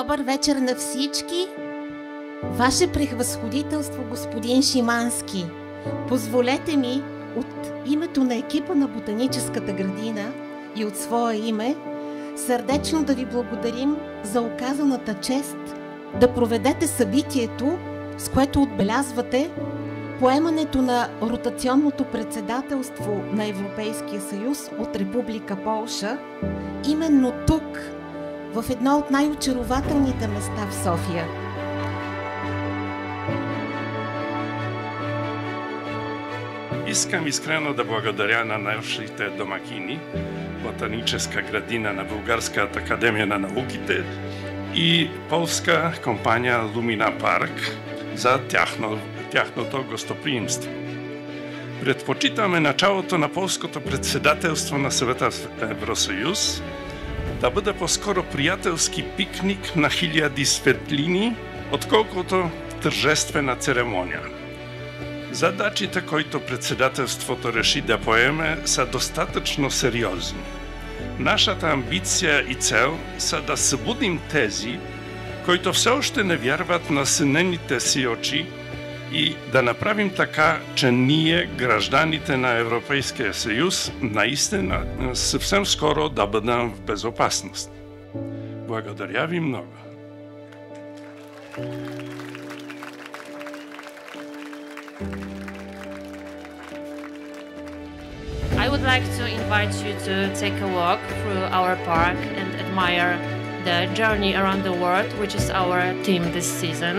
Добър вечер на всички! Ваше превъзходителство, господин Шимански, позволете ми от името на екипа на Ботаническата градина и от свое име сърдечно да ви благодарим за оказаната чест да проведете събитието, с което отбелязвате поемането на ротационното председателство на Европейския съюз от Република Полша, именно тук, в едно от най-очарователните места в София. Искам искрено да благодаря на нашите домакини, Ботаническа градина на Българската академия на науките и полска компания Lumina Park за тяхното гостоприимство. Предпочитаме началото на полското председателство на Съвета в Евросъюз да бъде по-скоро приятелски пикник на хиляди светлини, отколкото тържествена церемония. Задачите, които председателството реши да поеме, са достатъчно сериозни. Нашата амбиция и цел са да събудим тези, които все още не вярват на сънените си очи, и да направим така, че ние, гражданите на Европейския съюз, наистина съвсем скоро да бъдем в безопасност. Благодаря ви много. I would like to invite you to take a walk through our park and admire the journey around the world, which is our theme this season.